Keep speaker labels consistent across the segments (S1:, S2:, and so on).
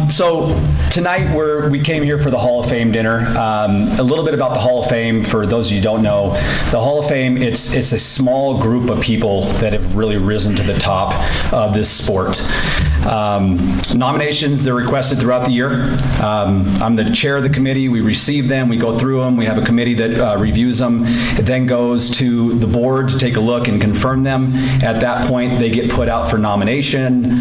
S1: So tonight we came here for the Hall of Fame dinner. A little bit about the Hall of Fame for those of you who don't know. The Hall of Fame, it's a small group of people that have really risen to the top of this sport. Nominations, they're requested throughout the year. I'm the chair of the committee. We receive them, we go through them, we have a committee that reviews them. It then goes to the board to take a look and confirm them. At that point, they get put out for nomination.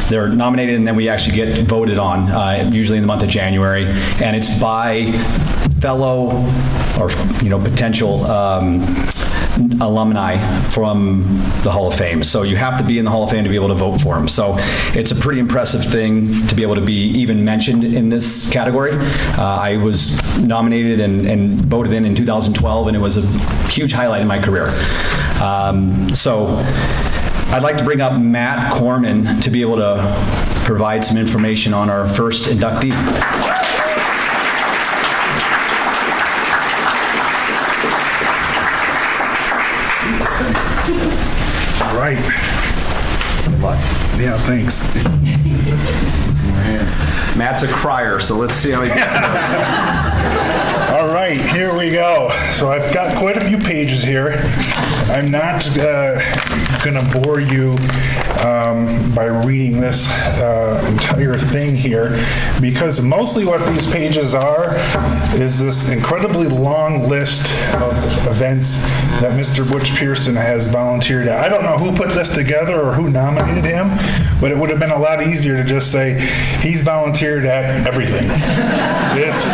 S1: They're nominated and then we actually get voted on, usually in the month of January. And it's by fellow or potential alumni from the Hall of Fame. So you have to be in the Hall of Fame to be able to vote for them. So it's a pretty impressive thing to be able to be even mentioned in this category. I was nominated and voted in 2012, and it was a huge highlight in my career. So I'd like to bring up Matt Corman to be able to provide some information on our first inductee.
S2: All right.
S1: Good luck.
S2: Yeah, thanks.
S1: More hands. Matt's a crier, so let's see how he gets started.
S2: All right, here we go. So I've got quite a few pages here. I'm not going to bore you by reading this entire thing here, because mostly what these pages are is this incredibly long list of events that Mr. Butch Pearson has volunteered at. I don't know who put this together or who nominated him, but it would have been a lot easier to just say he's volunteered at everything. It's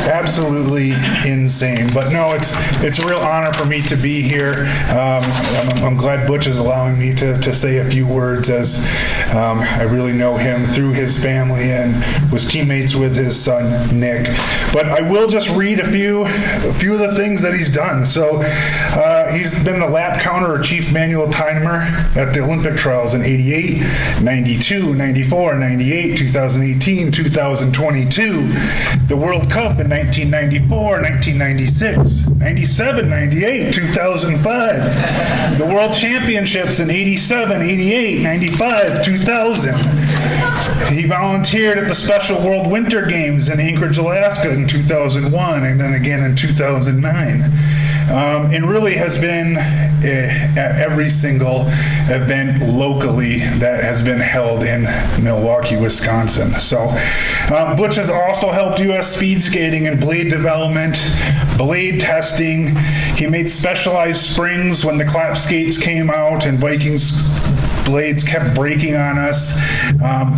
S2: absolutely insane. But no, it's a real honor for me to be here. I'm glad Butch is allowing me to say a few words, as I really know him through his family and was teammates with his son, Nick. But I will just read a few of the things that he's done. So he's been the lap counter or chief manual timer at the Olympic trials in 88, 92, 94, 98, 2018, 2022, the World Cup in 1994, 1996, 97, 98, 2005, the World Championships in 87, 88, 95, 2000. He volunteered at the Special World Winter Games in Anchorage, Alaska in 2001, and then again in 2009. And really has been at every single event locally that has been held in Milwaukee, Wisconsin. So Butch has also helped U.S. Speedskating and blade development, blade testing. He made specialized springs when the clap skates came out and Vikings blades kept breaking on us.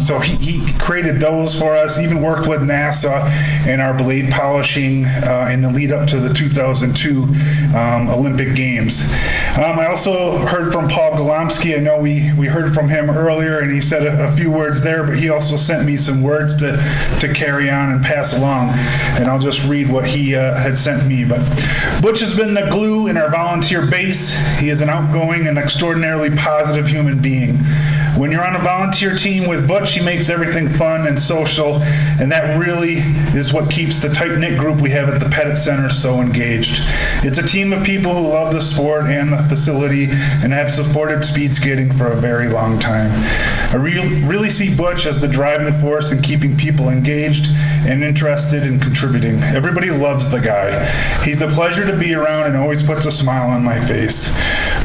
S2: So he created those for us, even worked with NASA in our blade polishing in the lead up to the 2002 Olympic Games. I also heard from Paul Golomsky. I know we heard from him earlier, and he said a few words there, but he also sent me some words to carry on and pass along, and I'll just read what he had sent me. But Butch has been the glue in our volunteer base. He is an outgoing and extraordinarily positive human being. When you're on a volunteer team with Butch, he makes everything fun and social, and that really is what keeps the tight-knit group we have at the Pettit Center so engaged. It's a team of people who love the sport and the facility and have supported speed skating for a very long time. I really see Butch as the driving force in keeping people engaged and interested in contributing. Everybody loves the guy. He's a pleasure to be around and always puts a smile on my face.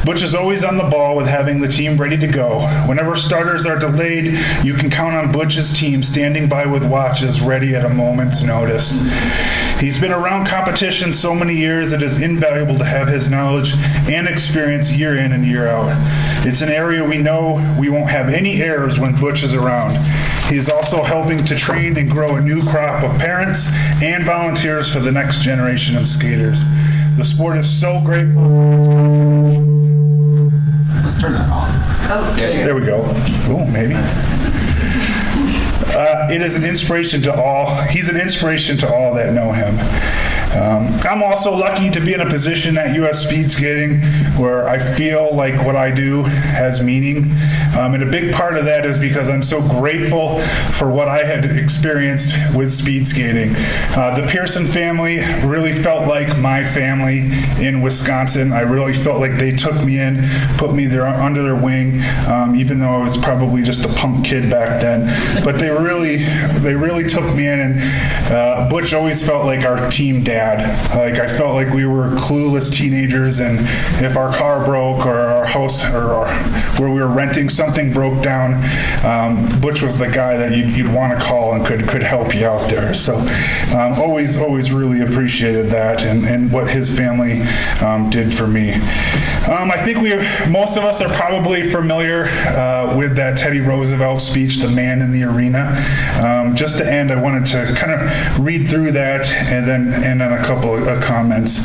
S2: Butch is always on the ball with having the team ready to go. Whenever starters are delayed, you can count on Butch's team standing by with watches ready at a moment's notice. He's been around competition so many years, it is invaluable to have his knowledge and experience year in and year out. It's an area we know we won't have any errors when Butch is around. He is also helping to train and grow a new crop of parents and volunteers for the next generation of skaters. The sport is so grateful for his contributions.
S3: Let's turn that off.
S4: Oh,
S2: There we go. Oh, maybe. It is an inspiration to all. He's an inspiration to all that know him. I'm also lucky to be in a position at US Speed Skating where I feel like what I do has meaning. And a big part of that is because I'm so grateful for what I had experienced with speed skating. The Pearson family really felt like my family in Wisconsin. I really felt like they took me in, put me there under their wing, even though I was probably just a punk kid back then. But they really took me in, and Butch always felt like our team dad. Like I felt like we were clueless teenagers, and if our car broke or our house or where we were renting something broke down, Butch was the guy that you'd want to call and could help you out there. So always really appreciated that and what his family did for me. I think most of us are probably familiar with that Teddy Roosevelt speech, "The Man in the Arena." Just to end, I wanted to kind of read through that and then end on a couple of comments.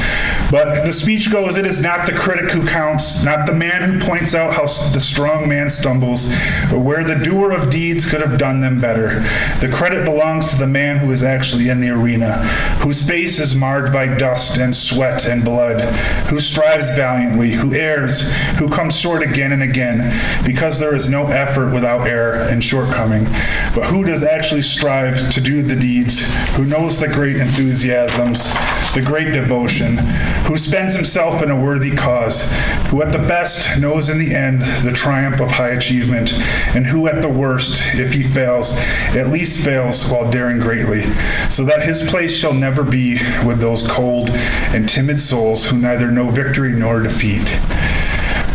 S2: But the speech goes, "It is not the critic who counts, not the man who points out how the strong man stumbles, but where the doer of deeds could have done them better. The credit belongs to the man who is actually in the arena, whose face is marred by dust and sweat and blood, who strives valiantly, who errs, who comes short again and again, because there is no effort without error and shortcoming. But who does actually strive to do the deeds, who knows the great enthusiasms, the great devotion, who spends himself in a worthy cause, who at the best knows in the end the triumph of high achievement, and who at the worst, if he fails, at least fails while daring greatly, so that his place shall never be with those cold and timid souls who neither know victory nor defeat."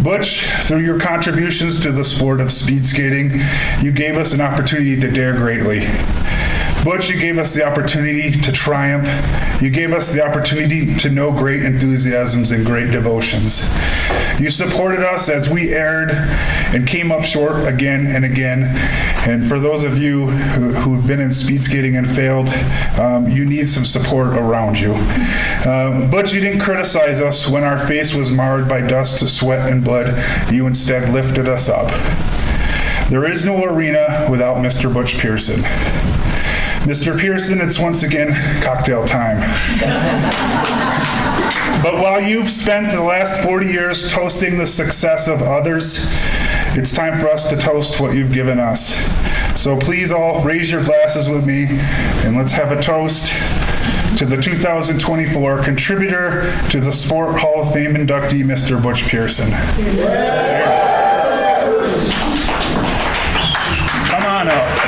S2: Butch, through your contributions to the sport of speed skating, you gave us an opportunity to dare greatly. Butch, you gave us the opportunity to triumph. You gave us the opportunity to know great enthusiasms and great devotions. You supported us as we erred and came up short again and again. And for those of you who've been in speed skating and failed, you need some support around you. Butch, you didn't criticize us when our face was marred by dust, sweat, and blood. You instead lifted us up. There is no arena without Mr. Butch Pearson. Mr. Pearson, it's once again cocktail time. But while you've spent the last 40 years toasting the success of others, it's time for us to toast what you've given us. So please all raise your glasses with me, and let's have a toast to the 2024 contributor to the Sport Hall of Fame inductee, Mr. Butch Pearson. Come on up.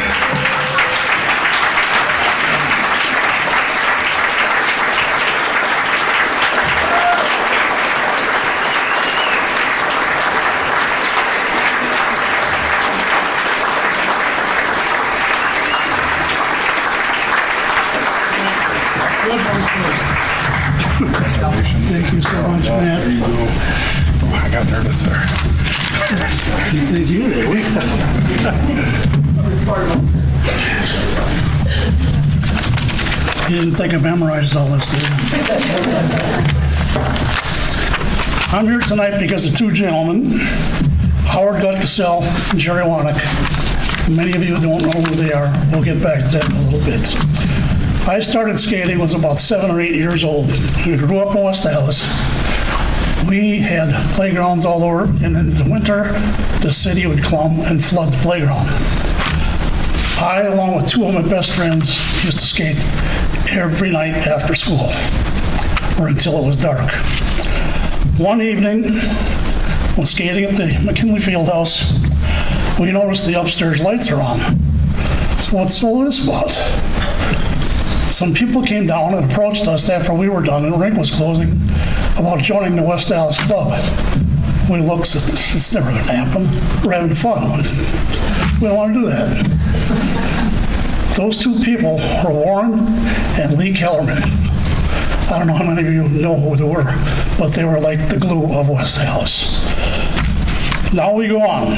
S4: Thank you so much, Matt.
S2: There you go. Oh, I got nervous there.
S4: You think you did? You didn't think I memorized all this, did you? I'm here tonight because of two gentlemen, Howard Gutkassell and Jerry Wannick. Many of you don't know who they are. We'll get back to that in a little bit. I started skating when I was about 7 or 8 years old. We grew up in West Allis. We had playgrounds all over, and in the winter, the city would come and flood the playground. I, along with two of my best friends, used to skate every night after school, or until it was dark. One evening, when skating at the McKinley Fieldhouse, we noticed the upstairs lights are on. So what's all this about? Some people came down and approached us after we were done and the rink was closing about joining the West Allis Club. We looked, it's never going to happen. We're having fun. We don't want to do that. Those two people were Warren and Lee Kellerman. I don't know how many of you know who they were, but they were like the glue of West Allis. Now we go on.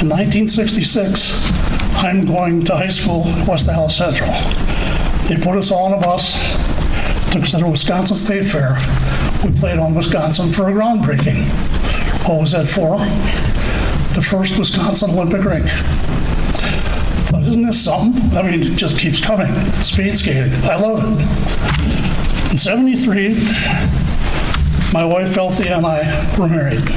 S4: In 1966, I'm going to high school at West Allis Central. They put us all on a bus, took us to the Wisconsin State Fair. We played on Wisconsin for a groundbreaking. What was that for? The first Wisconsin Olympic rink. Thought, isn't this something? I mean, it just keeps coming. Speed skating, I love it. In '73, my wife Althea and I were married.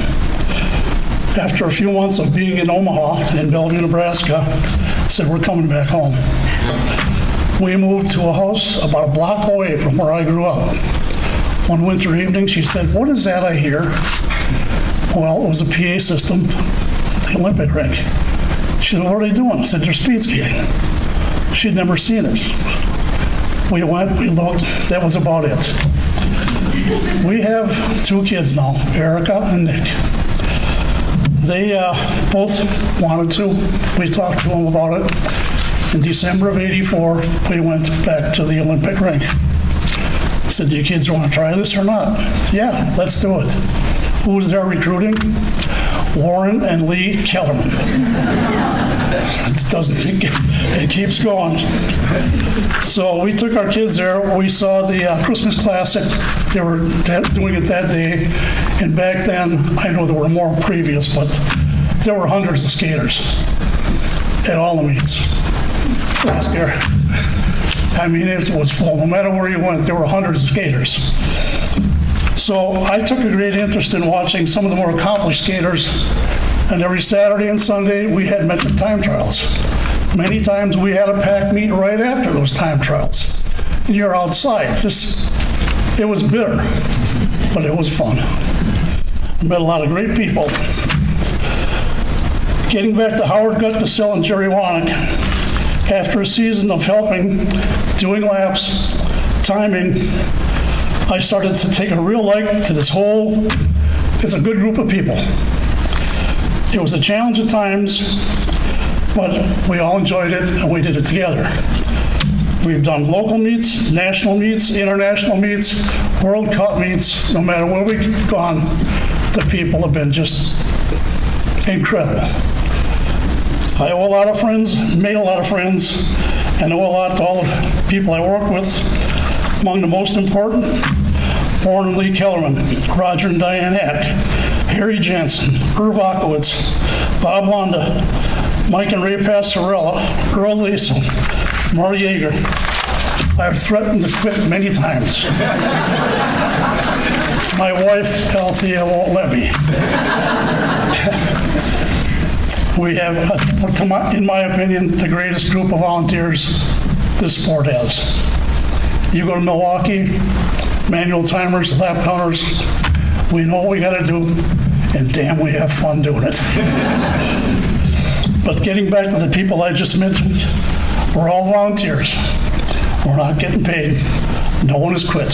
S4: After a few months of being in Omaha, in Bellevue, Nebraska, said we're coming back home. We moved to a house about a block away from where I grew up. One winter evening, she said, "What is that I hear?" Well, it was a PA system at the Olympic rink. She said, "What are they doing?" I said, "They're speed skating." She'd never seen it. We went, we looked, that was about it. We have 2 kids now, Erica and Nick. They both wanted to. We talked to them about it. In December of '84, we went back to the Olympic rink. I said, "Do you kids want to try this or not?" "Yeah, let's do it." Who was there recruiting? Warren and Lee Kellerman. It keeps going. So we took our kids there. We saw the Christmas Classic. They were doing it that day. And back then, I know there were more previous, but there were hundreds of skaters at all the meets. Last year. I mean, it was full. No matter where you went, there were hundreds of skaters. So I took a great interest in watching some of the more accomplished skaters. And every Saturday and Sunday, we had metric time trials. Many times we had a pack meet right after those time trials. And you're outside. It was bitter, but it was fun. Met a lot of great people. Getting back to Howard Gutgesell and Jerry Wanick, after a season of helping, doing laps, timing, I started to take a real like to this whole, it's a good group of people. It was a challenge at times, but we all enjoyed it and we did it together. We've done local meets, national meets, international meets, World Cup meets. No matter where we've gone, the people have been just incredible. I owe a lot of friends, made a lot of friends, and owe a lot to all the people I work with. Among the most important, Warren and Lee Kellerman, Roger and Diane Hack, Harry Jansen, Irv Akowitz, Bob Londa, Mike and Ray Passarella, Earl Laso, Marty Yeager. I've threatened to quit many times. My wife, Althea, won't let me. We have, in my opinion, the greatest group of volunteers this sport has. You go to Milwaukee, manual timers, lap counters, we know what we got to do, and damn, we have fun doing it. But getting back to the people I just mentioned, we're all volunteers. We're not getting paid. No one has quit.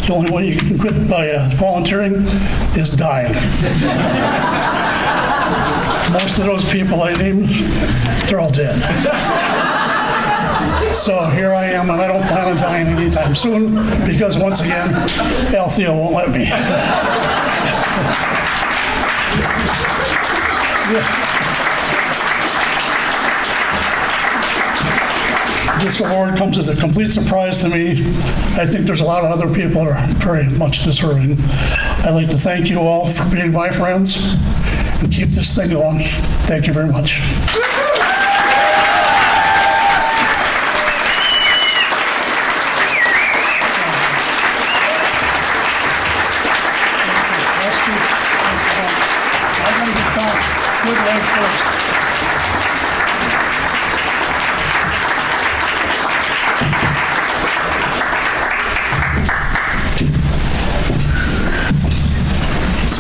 S4: The only way you can quit by volunteering is dying. Most of those people I named, they're all dead. So here I am, and I don't plan on dying anytime soon, because once again, Althea won't let me. This award comes as a complete surprise to me. I think there's a lot of other people that are very much deserving. I'd like to thank you all for being my friends and keep this thing going. Thank you very much. Good leg first.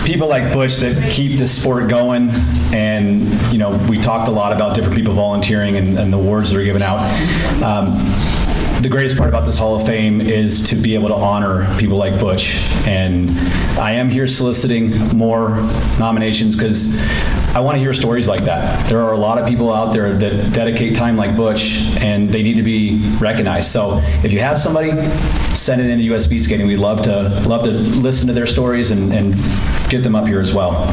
S1: People like Butch that keep this sport going, and we talked a lot about different people volunteering and the awards that are given out. The greatest part about this Hall of Fame is to be able to honor people like Butch, and I am here soliciting more nominations because I want to hear stories like that. There are a lot of people out there that dedicate time like Butch, and they need to be recognized. So if you have somebody, send it into US Speedskating. We'd love to listen to their stories and get them up here as well.